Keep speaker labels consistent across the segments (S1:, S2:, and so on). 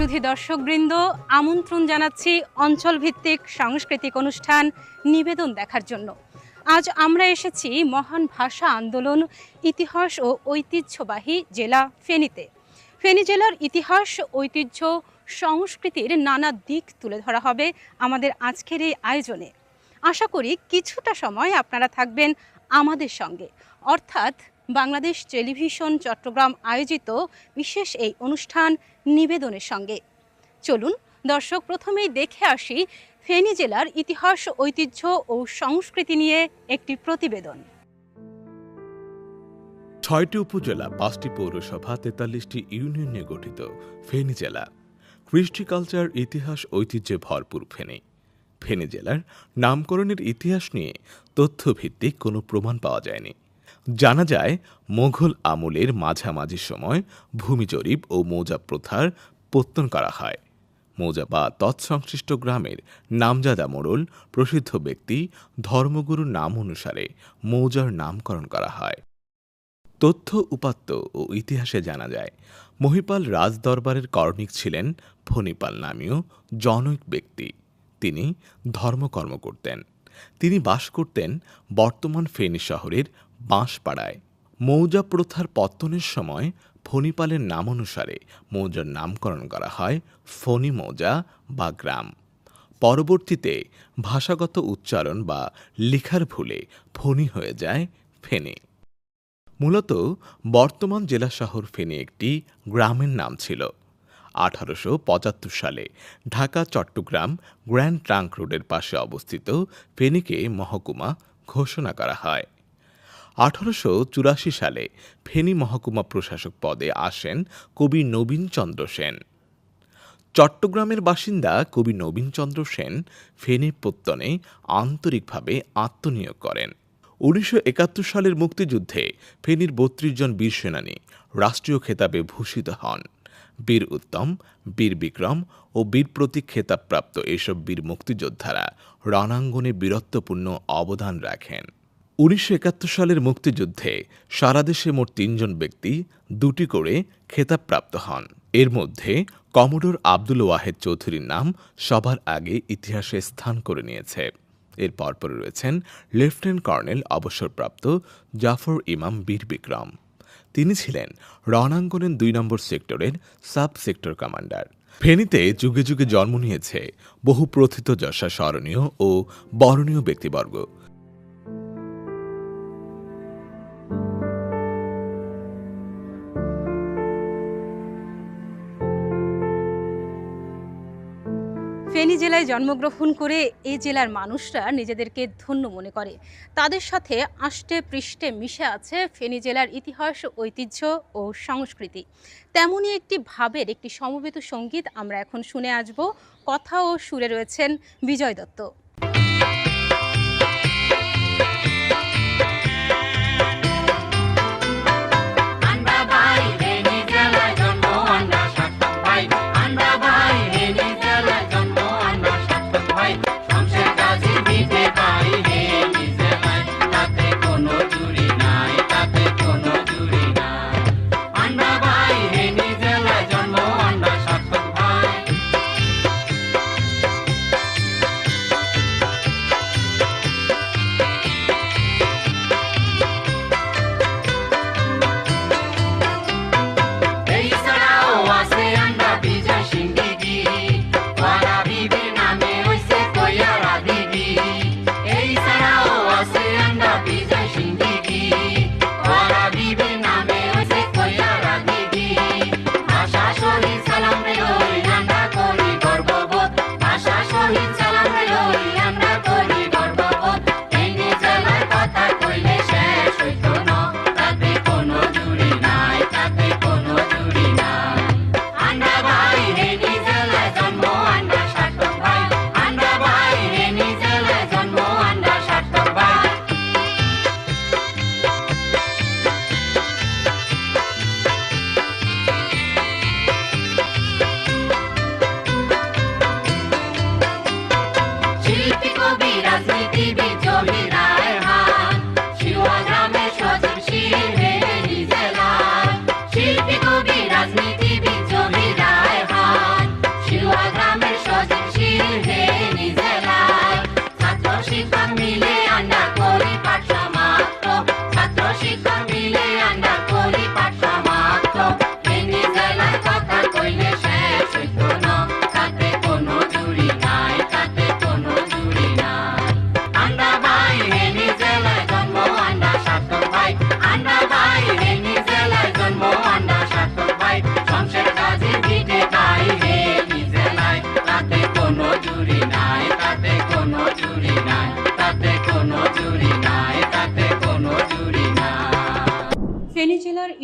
S1: সুধী দর্শকবৃন্দ, আমন্ত্রণ জানাচ্ছি অঞ্চলভিত্তিক সাংস্কৃতিক অনুষ্ঠান নিবেদন দেখার জন্য। আজ আমরা এসেছি মহান ভাষা আন্দোলন, ইতিহাস ও ঐতিহ্যবাহী জেলা ফেনীতে। ফেনী জেলার ইতিহাস, ঐতিহ্য, সংস্কৃতির নানা দিক তুলে ধরা হবে আমাদের আজকের এই আয়োজনে। আশা করি কিছুটা সময় আপনারা থাকবেন আমাদের সঙ্গে, অর্থাৎ বাংলাদেশ টেলিভিশন চট্টগ্রাম আয়োজিত বিশেষ এই অনুষ্ঠান নিবেদনের সঙ্গে। চলুন দর্শক, প্রথমেই দেখে আসি ফেনী জেলার ইতিহাস, ঐতিহ্য ও সংস্কৃতি নিয়ে একটি প্রতিবেদন।
S2: ৬টি উপজেলা, ৫টি পৌরসভা, ৪৩টি ইউনিয়ন নিয়ে গঠিত ফেনী জেলা। কৃষ্টি, কালচার, ইতিহাস, ঐতিহ্যে ভরপুর ফেনী। ফেনী জেলার নামকরণের ইতিহাস নিয়ে তথ্যভিত্তিক কোনো প্রমাণ পাওয়া যায়নি। জানা যায়, মোঘল আমলের মাঝামাঝি সময় ভূমি জরিপ ও মৌজা প্রথার পত্তন করা হয়। মৌজা বা তৎসংশ্লিষ্ট গ্রামের নামজাদা মোড়ল, প্রসিদ্ধ ব্যক্তি, ধর্মগুরুর নাম অনুসারে মৌজার নামকরণ করা হয়। তথ্য, উপাত্ত ও ইতিহাসে জানা যায়, মহিপাল রাজদরবারের কর্ণিক ছিলেন ফণিপাল নামীয় জনৈক ব্যক্তি। তিনি ধর্মকর্ম করতেন। তিনি বাস করতেন বর্তমান ফেনী শহরের বাঁশপাড়ায়। মৌজা প্রথার পত্তনের সময় ফণিপালের নাম অনুসারে মৌজার নামকরণ করা হয় ফণী মৌজা বা গ্রাম। পরবর্তীতে ভাষাগত উচ্চারণ বা লেখার ভুলে ফণী হয়ে যায় ফেনী। মূলত বর্তমান জেলা শহর ফেনী একটি গ্রামের নাম ছিল। 1875 সালে ঢাকা চট্টগ্রাম গ্র্যান্ড ট্রাঙ্ক রোডের পাশে অবস্থিত ফেনীকে মহকুমা ঘোষণা করা হয়। 1884 সালে ফেনী মহকুমা প্রশাসক পদে আসেন কবি নবীনচন্দ্র সেন। চট্টগ্রামের বাসিন্দা কবি নবীনচন্দ্র সেন ফেনী প্রত্যনে আন্তরিকভাবে আত্মনিয়োগ করেন। 1971 সালের মুক্তিযুদ্ধে ফেনীর 32 জন বীর সেনানী রাষ্ট্রীয় খেতাবে ভূষিত হন। বীর উত্তম, বীর বিক্রম ও বীর প্রতীক খেতাবপ্রাপ্ত এসব বীর মুক্তিযোদ্ধারা রণাঙ্গনে বীরত্বপূর্ণ অবদান রাখেন। 1971 সালের মুক্তিযুদ্ধে সারা দেশে মোট 3 জন ব্যক্তি 2টি করে খেতাবপ্রাপ্ত হন। এর মধ্যে কমোডোর আব্দুল ওয়াহেদ চৌধুরীর নাম সবার আগে ইতিহাসে স্থান করে নিয়েছে। এর পরপর রয়েছেন লেফটেন্যান্ট কর্নেল অবসরপ্রাপ্ত জাফর ইমাম বীর বিক্রম। তিনি ছিলেন রণাঙ্গনের 2 নম্বর সেক্টরের সাব সেক্টর কমান্ডার। ফেনীতে যুগে যুগে জন্ম নিয়েছে বহু প্রথিতযশা, স্মরণীয় ও বরণীয় ব্যক্তিবর্গ।
S1: ফেনী জেলায় জন্মগ্রহণ করে এই জেলার মানুষরা নিজেদেরকে ধন্য মনে করে। তাদের সাথে আষ্টে পৃষ্ঠে মিশে আছে ফেনী জেলার ইতিহাস, ঐতিহ্য ও সংস্কৃতি। তেমনই একটি ভাবের একটি সমবেত সঙ্গীত আমরা এখন শুনে আসব। কথা ও সুরে রয়েছেন বিজয় দত্ত।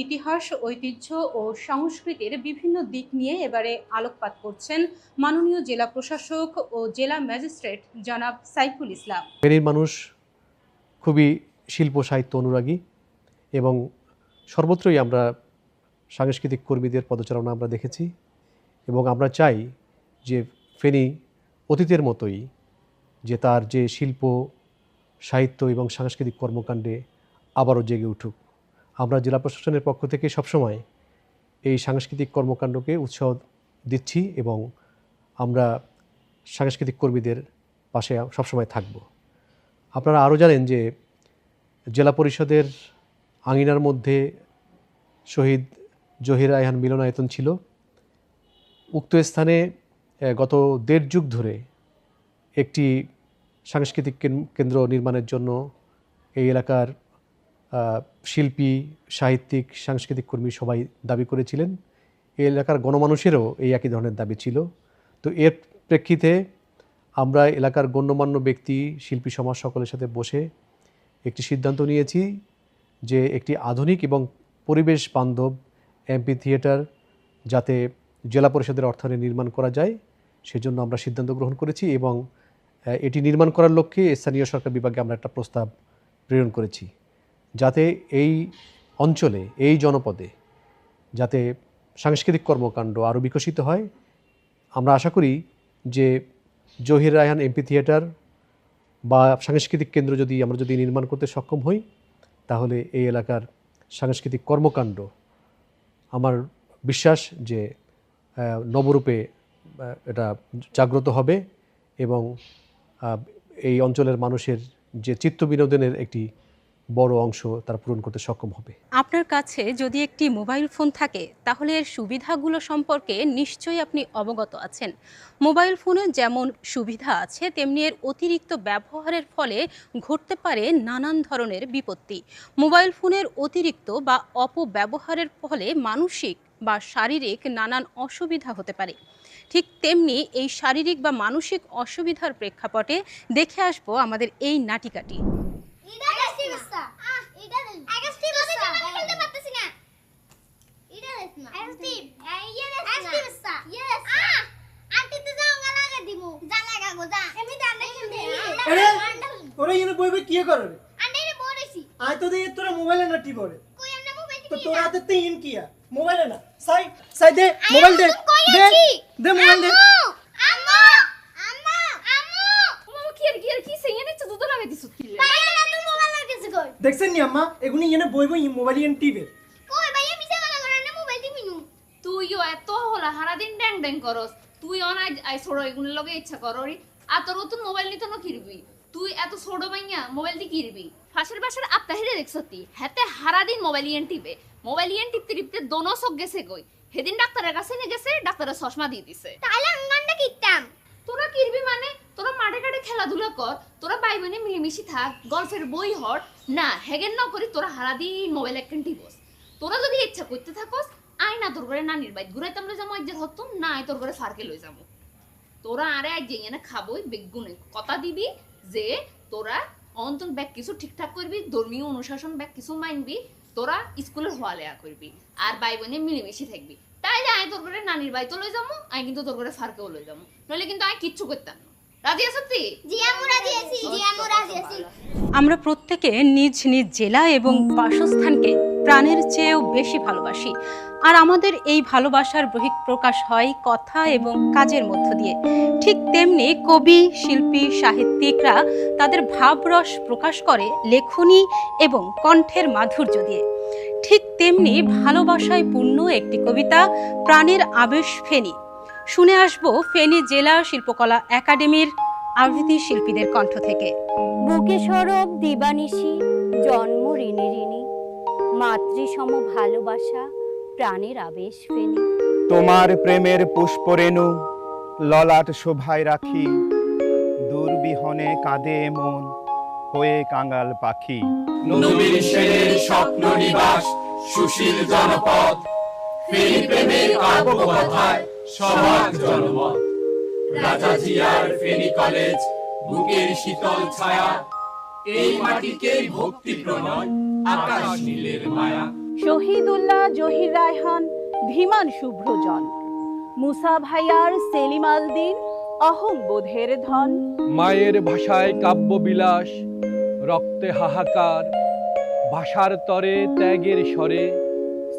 S1: ইতিহাস, ঐতিহ্য ও সংস্কৃতির বিভিন্ন দিক নিয়ে এবারে আলোকপাত করছেন মাননীয় জেলা প্রশাসক ও জেলা ম্যাজিস্ট্রেট জনাব সাইফুল ইসলাম।
S3: ফেনীর মানুষ খুবই শিল্প সাহিত্য অনুরাগী এবং সর্বত্রই আমরা সাংস্কৃতিক কর্মীদের পদচারণা আমরা দেখেছি এবং আমরা চাই যে ফেনী অতীতের মতোই যে তার যে শিল্প সাহিত্য এবং সাংস্কৃতিক কর্মকাণ্ডে আবারও জেগে উঠুক। আমরা জেলা প্রশাসনের পক্ষ থেকে সবসময় এই সাংস্কৃতিক কর্মকাণ্ডকে উৎসাহ দিচ্ছি এবং আমরা সাংস্কৃতিক কর্মীদের পাশে সবসময় থাকব। আপনারা আরও জানেন যে জেলা পরিষদের আঙিনার মধ্যে শহীদ জহির রায়হান মিলনায়তন ছিল। উক্ত স্থানে গত 1.5 যুগ ধরে একটি সাংস্কৃতিক কেন্দ্র নির্মাণের জন্য এই এলাকার শিল্পী, সাহিত্যিক, সাংস্কৃতিক কর্মী সবাই দাবি করেছিলেন। এই এলাকার গণমানুষেরও এই একই ধরনের দাবি ছিল। তো এর প্রেক্ষিতে আমরা এলাকার গণ্যমান্য ব্যক্তি, শিল্পী সমাজ সকলের সাথে বসে একটি সিদ্ধান্ত নিয়েছি যে একটি আধুনিক এবং পরিবেশ বান্ধব এমপি থিয়েটার যাতে জেলা পরিষদের অর্থায়নে নির্মাণ করা যায় সেজন্য আমরা সিদ্ধান্ত গ্রহণ করেছি এবং এটি নির্মাণ করার লক্ষ্যে স্থানীয় সরকার বিভাগে আমরা একটা প্রস্তাব প্রেরণ করেছি যাতে এই অঞ্চলে, এই জনপদে যাতে সাংস্কৃতিক কর্মকাণ্ড আরও বিকশিত হয়। আমরা আশা করি যে জহির রায়হান এমপি থিয়েটার বা সাংস্কৃতিক কেন্দ্র আমরা যদি নির্মাণ করতে সক্ষম হই তাহলে এই এলাকার সাংস্কৃতিক কর্মকাণ্ড আমার বিশ্বাস যে নবরূপে এটা জাগ্রত হবে এবং এই অঞ্চলের মানুষের যে চিত্ত বিনোদনের একটি বড় অংশ তারা পূরণ করতে সক্ষম হবে।
S1: আপনার কাছে যদি একটি মোবাইল ফোন থাকে তাহলে এর সুবিধাগুলো সম্পর্কে নিশ্চয়ই আপনি অবগত আছেন। মোবাইল ফোনে যেমন সুবিধা আছে তেমনি এর অতিরিক্ত ব্যবহারের ফলে ঘটতে পারে নানান ধরনের বিপত্তি। মোবাইল ফোনের অতিরিক্ত বা অপব্যবহারের ফলে মানসিক বা শারীরিক নানান অসুবিধা হতে পারে। ঠিক তেমনি এই শারীরিক বা মানসিক অসুবিধার প্রেক্ষাপটে দেখে আসবো আমাদের এই নাটিকাটি।
S4: মোবাইলে না সাই সাই দে মোবাইল দে দে দে মোবাইল দে আম্মা আম্মা আম্মু মামা কি সেইনে নিচ্ছে দুধ লাগাই দিছ কি ভাইয়া না তুই মোবাইল লাগাইছিস কই দেখছেন নি আম্মা এগুনি এনে বইবই মোবাইল এন টিভি কই ভাইয়া মিছে বলা করে না মোবাইল দিমিনু
S5: তুইও এত হলা হারা দিন ড্যাং ড্যাং করস তুই অনাই আই ছোড় এগুনি লগে ইচ্ছা কররি আর তোর তো মোবাইল নিতে ন কিরবি তুই এত ছোট মাইয়া মোবাইল দি কিরবি ফাঁসের বাসার আপতা হেরে দেখছতি হেতে হারা দিন mobile N TV mobile yen টিপতে টিপতে দোনো চোখ গেছে কই সেদিন ডাক্তারের কাছে নিয়ে গেছে ডাক্তারের চশমা দিয়ে দিছে
S4: তাহলে আঙ্গানটা কিতাম
S5: তোরা কিরবি মানে তোরা মাঠে ঘাটে খেলাধুলা কর তোরা ভাই বোনে মিলেমিশি থাক গল্পের বই হট না হেগেন না করি তোরা হারা দিন মোবাইল একখান টিপস তোরা যদি ইচ্ছা করতে থাকস আয় না তোর ঘরে নানির বাইক ঘুরাইতে আমরা যাবো একজন হতুম না আয় তোর ঘরে ফারকে লই যাবো তোরা আরে আজ যে না খাবই বেগুনে কথা দিবি যে তোরা অন্তন ব্যাগ কিছু ঠিকঠাক করবি ধর্মীয় অনুশাসন ব্যাগ কিছু মানবি তোরা স্কুলের হওয়ালেয়া করবি আর ভাই বোনে মিলেমিশি থাকবি তাইলে আয় তোর ঘরে নানির বাই তো লই যাবো আয় কিন্তু তোর ঘরে ফারকেও লই যাবো নইলে কিন্তু আয় কিচ্ছু করতাম না রাজি আছিস তুই
S4: জি আমু রাজি আছি জি আমু রাজি আছি
S1: আমরা প্রত্যেকে নিজ নিজ জেলা এবং বাসস্থানকে প্রাণের চেয়েও বেশি ভালোবাসি আর আমাদের এই ভালোবাসার বহিঃপ্রকাশ হয় কথা এবং কাজের মধ্য দিয়ে। ঠিক তেমনি কবি, শিল্পী, সাহিত্যিকরা তাদের ভাবরস প্রকাশ করে লেখনী এবং কণ্ঠের মাধুর্য দিয়ে। ঠিক তেমনি ভালোবাসায় পূর্ণ একটি কবিতা প্রাণের আবেশ ফেনী। শুনে আসবো ফেনী জেলা শিল্পকলা একাডেমির আবৃত্তি শিল্পীদের কণ্ঠ থেকে।
S6: বুকে সরব দিবানিশি জন্ম ঋণী ঋণী মাতৃসম ভালোবাসা প্রাণের আবেশ ফেনী।
S7: তোমার প্রেমের পুষ্পরেণু ললাট শোভায় রাখি দুর্বিহনে কাঁদে মন হয়ে কাঙাল পাখি।
S8: নবীন সেনের স্বপ্ন নিবাস সুশীল জনপদ ফেনী প্রেমের কাব্যকথায় সবার জনমত। রাজা জিয়ার ফেনী কলেজ বুকের শীতল ছায়া এই মাটিকেই ভক্তি প্রণয় আকাশ নীলের মায়া।
S9: শহীদুল্লাহ জহির রায়হান ধীমান শুভ্রজন, মুসা ভাইয়ার সেলিম আল দিন অহং বোধের ধন।
S10: মায়ের ভাষায় কাব্যবিলাস, রক্তে হাহাকার, ভাষার তরে ত্যাগের স্বরে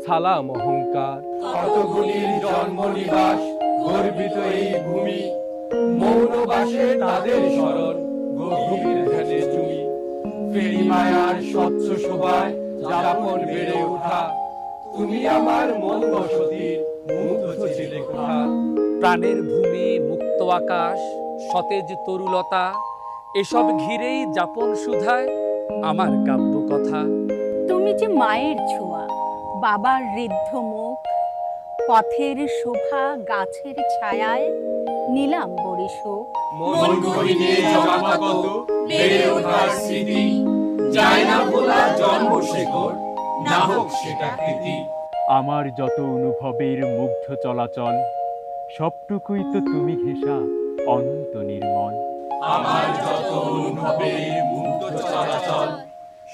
S10: সালাম অহংকার।
S8: কতগুলির জন্ম নিবাস গর্বিত এই ভূমি, মৌনবাসে তাদের স্মরণ গভীর ধ্যানে চুমি। ফেরি মায়ার স্বচ্ছ শোভায় যাপন বেড়ে ওঠা, তুমি আমার মন বসতির মুগ্ধ ছিলে কোথা।
S11: প্রাণের ভূমি, মুক্ত আকাশ, সতেজ তরুলতা, এসব ঘিরেই যাপন সুধায় আমার কাব্য কথা।
S9: তুমি যে মায়ের ছোঁয়া, বাবার ঋদ্ধ মুখ, পথের শোভা গাছের ছায়ায় নিলাম বড়ি শোক।
S8: মন গহীনে জমা কত বেড়ে ওঠার স্মৃতি, যায় না ভোলা জন্ম শেকড়, না হোক সেটা কৃতি।
S12: আমার যত অনুভবের মুগ্ধ চলাচল, সবটুকুই তো তুমি ঘেঁষা অনন্ত নির্মল।
S8: আমার যত অনুভবের মুগ্ধ চলাচল,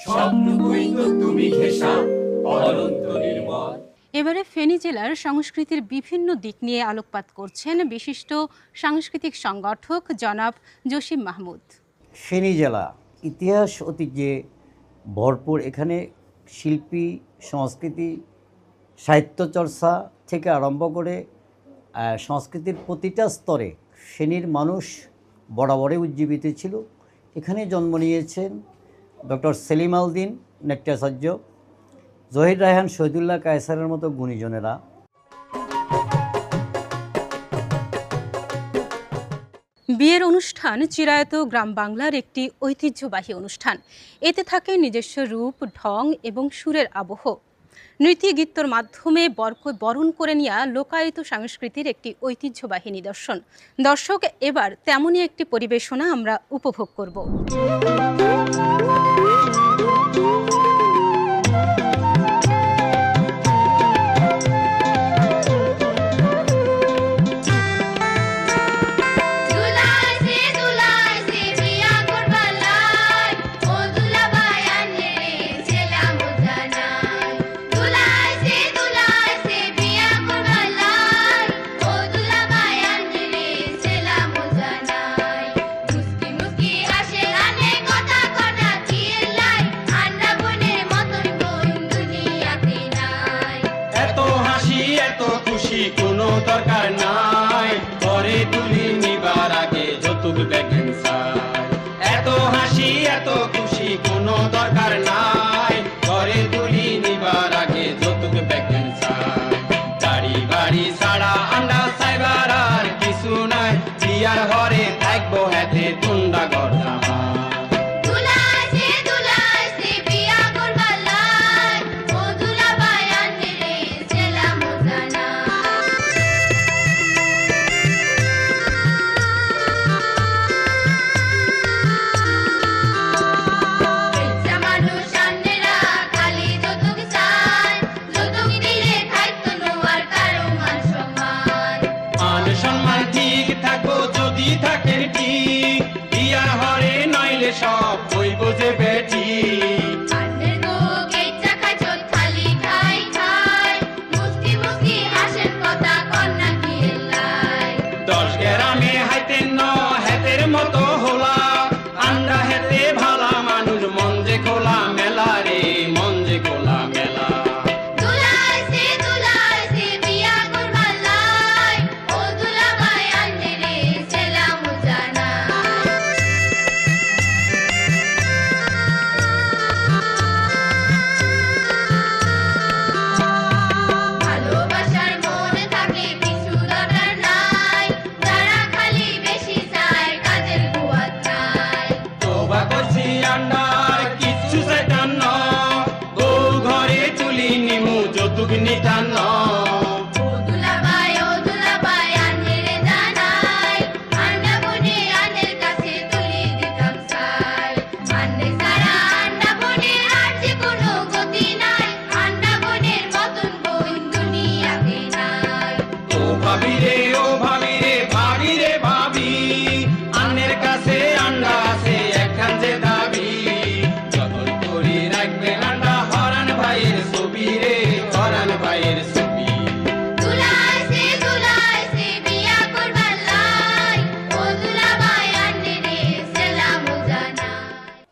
S8: সবটুকুই তো তুমি ঘেঁষা অনন্ত নির্মল।
S1: এবারে ফেনী জেলার সংস্কৃতির বিভিন্ন দিক নিয়ে আলোকপাত করছেন বিশিষ্ট সাংস্কৃতিক সংগঠক জনাব জসিম মাহমুদ।
S13: ফেনী জেলা ইতিহাস ঐতিহ্যে ভরপুর। এখানে শিল্পী, সংস্কৃতি, সাহিত্য চর্চা থেকে আরম্ভ করে সংস্কৃতির প্রতিটা স্তরে ফেনীর মানুষ বরাবরই উজ্জীবিত ছিল। এখানে জন্ম নিয়েছেন ডক্টর সেলিম আল দিন নাট্যাচার্য, জহির রায়হান, শহীদুল্লাহ কায়সারের মতো গুণীজনেরা।
S1: বিয়ের অনুষ্ঠান চিরায়ত গ্রাম বাংলার একটি ঐতিহ্যবাহী অনুষ্ঠান। এতে থাকে নিজস্ব রূপ, ঢং এবং সুরের আবহ। নৃত্য গীতর মাধ্যমে বরকে বরণ করে নেওয়া লোকায়িত সংস্কৃতির একটি ঐতিহ্যবাহী নিদর্শন। দর্শক, এবার তেমনই একটি পরিবেশনা আমরা উপভোগ করব।
S8: কোনো দরকার নাই, ঘরে তুলি নিবার আগে যৌতুক দেখেন স্যার। এত হাসি এত খুশি কোনো দরকার নাই, ঘরে তুলি নিবার আগে যৌতুক দেখেন স্যার। গাড়ি বাড়ি ছাড়া আন্ডা সাইবার আর কিছু নাই, বিয়ার ঘরে থাকবো হাতে তুন্ডা গড়া। সব বই বোঝে বেটি দশ গ্রামে হাইতেন ন হাতের মতো হোলা, আন্ডা হেতে ভালা মানুষ মন যে খোলা মেলা রে, মন যে খোলা মেলা।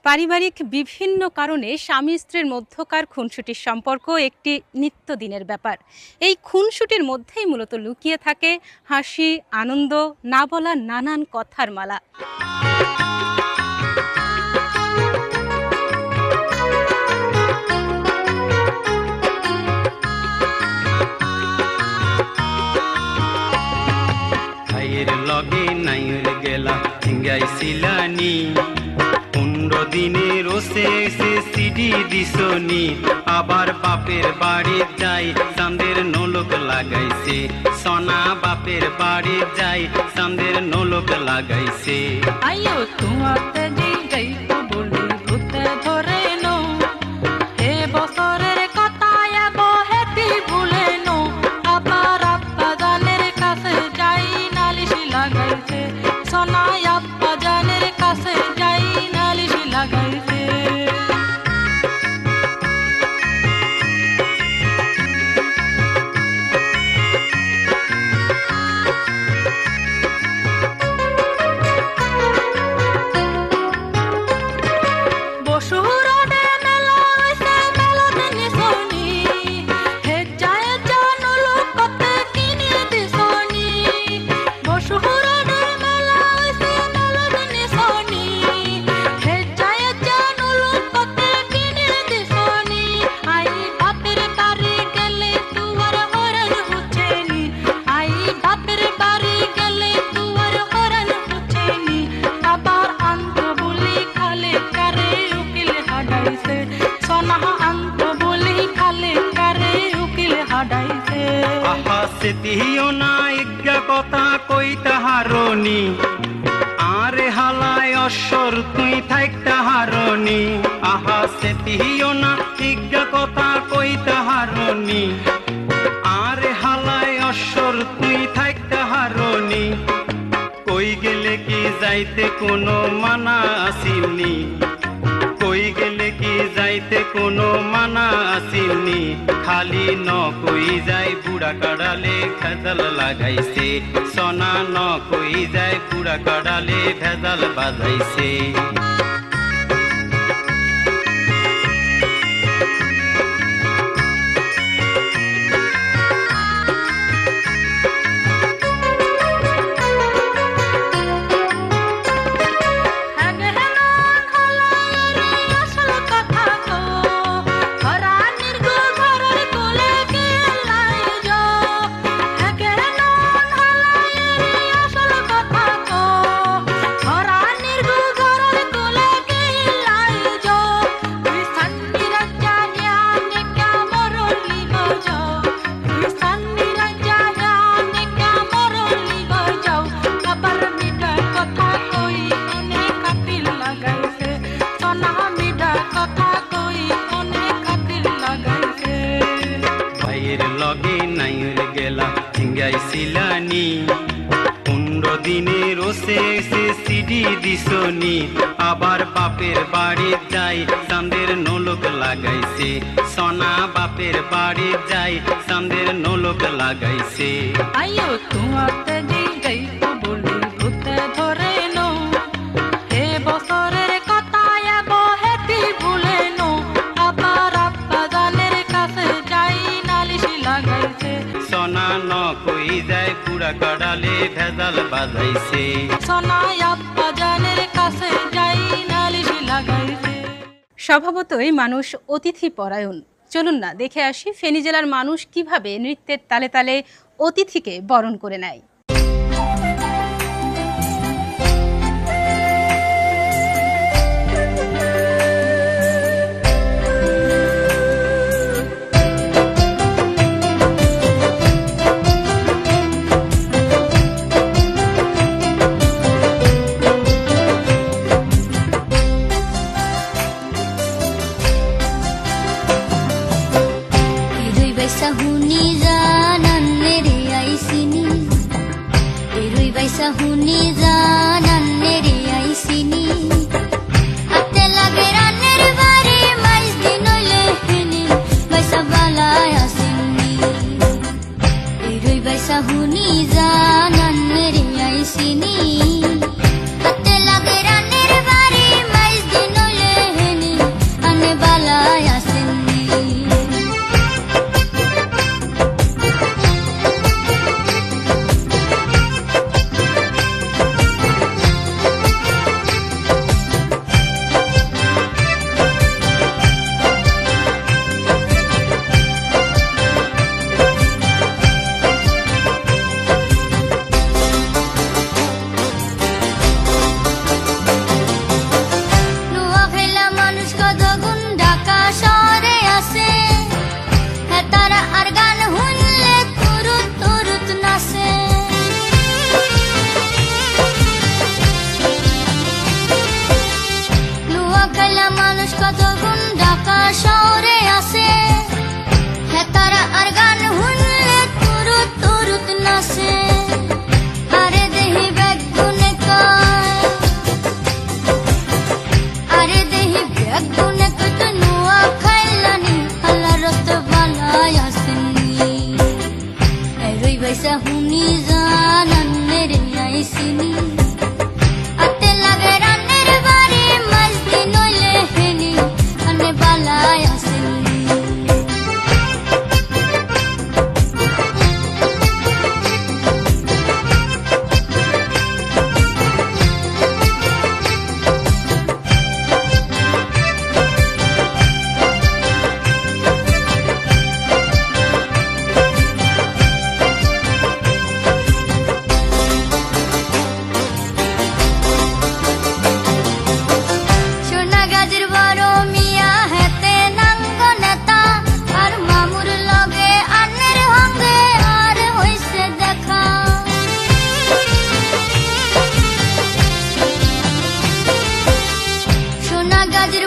S1: পারিবারিক বিভিন্ন কারণে স্বামী স্ত্রীর মধ্যকার খুনসুটির সম্পর্ক একটি নিত্যদিনের ব্যাপার। এই খুনসুটির মধ্যেই মূলত লুকিয়ে থাকে হাসি, আনন্দ, না বলা নানান কথার মালা।
S8: ভাইয়ের লগে নাইর গেলা সিঙ্গাইছিলানি 15 দিনের ওসে এসে সিডি দিছনি আবার বাপের বাড়ি যাই চাঁদের নোলক লাগাইছে সোনা বাপের বাড়ি যাই চাঁদের নোলক লাগাইছে
S14: আইও তোমাতে দিই তো বলি ভূতে ধরে নো হে বছরের কথা এবো হেতি ভুলে নো আবার আব্বা জানের কাছে যাই নালিশি লাগাইছে সোনা আব্বা জানের কাছে যাই নালিশি লাগাইছে
S8: সেতিও না ইজ্ঞা কথা কই তাহারনি আরে হালায় অশ্বর তুই থাকতা হারনি আহা সেতিও না ইজ্ঞা কথা কই তাহারনি আরে হালায় অশ্বর তুই থাকতা হারনি কই গেলে কি যাইতে কোনো মানা আসিনি কই গেলে কি যাইতে কোনো মানা আসিনি খালি ন কই যায় বুড়া কাড়ালে ভেজাল লাগাইছে সোনা ন কই যায় বুড়া কাড়ালে ভেজাল বাজাইছে সিলানি 15 দিনের ওসে এসে সিডি দিছনি আবার বাপের বাড়ি যাই চাঁদের নোলক লাগাইছে সোনা বাপের বাড়ি যাই চাঁদের নোলক লাগাইছে
S14: আইও তোমাতে দিই তো বলি ভূতে ধরে নো হে বছরের কথা এবো হেতি ভুলে নো আবার আব্বা জানের কাছে যাই নালিশি লাগাইছে
S8: সোনা ন কই যায় পুরা কাড়ালে ভেজাল বাজাইছে
S14: সোনা আব্বা জানের কাছে যাই নালিশি লাগাইছে।
S1: স্বভাবতই মানুষ অতিথি পরায়ণ। চলুন না দেখে আসি ফেনী জেলার মানুষ কিভাবে নৃত্যের তালে তালে অতিথিকে বরণ করে নেয়।
S15: সাহুনি জানান রে আইসিনি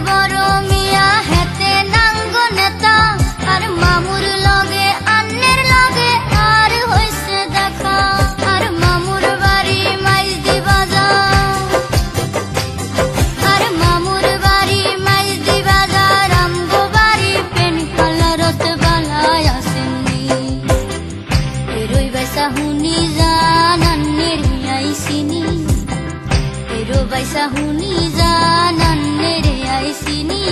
S15: বড় মিয়া হেতে নাঙ্গ নেতা আর মামুর লগে আন্নের লগে আর হইছে দেখা আর মামুর বাড়ি মাইজদি বাজার আর মামুর বাড়ি মাইজদি বাজার আমগো বাড়ি পেন কালারত বালায় আসেননি এরই বাইসা হুনি জান আন্নের আইসিনি এরো বাইসা হুনি জান আন্নের আইসিনি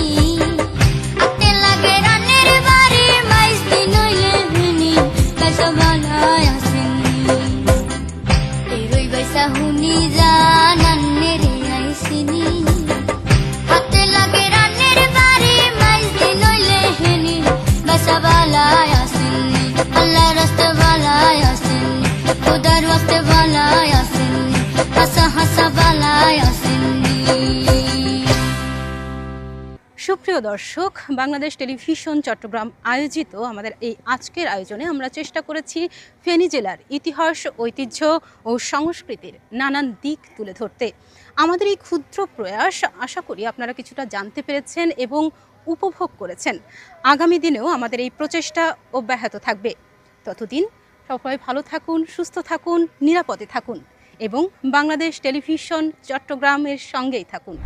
S15: আতে লাগে রানের বাড়ি মাইজদি নইলে হুনি বাইসা বালায় আসেননি এরই বাইসা হুনি জান আন্নের আইসিনি হাতে লাগে রানের বাড়ি মাইজদি নইলে হুনি বাইসা বালায় আসেননি আল্লাহ রাস্তে বালায় আসেননি খুদার ওয়াস্তে বালায় আসেননি হাসা হাসা বালায় আসেননি।
S1: সুপ্রিয় দর্শক, বাংলাদেশ টেলিভিশন চট্টগ্রাম আয়োজিত আমাদের এই আজকের আয়োজনে আমরা চেষ্টা করেছি ফেনী জেলার ইতিহাস, ঐতিহ্য ও সংস্কৃতির নানান দিক তুলে ধরতে। আমাদের এই ক্ষুদ্র প্রয়াস আশা করি আপনারা কিছুটা জানতে পেরেছেন এবং উপভোগ করেছেন। আগামী দিনেও আমাদের এই প্রচেষ্টা অব্যাহত থাকবে। ততদিন সবাই ভালো থাকুন, সুস্থ থাকুন, নিরাপদে থাকুন এবং বাংলাদেশ টেলিভিশন চট্টগ্রামের সঙ্গেই থাকুন।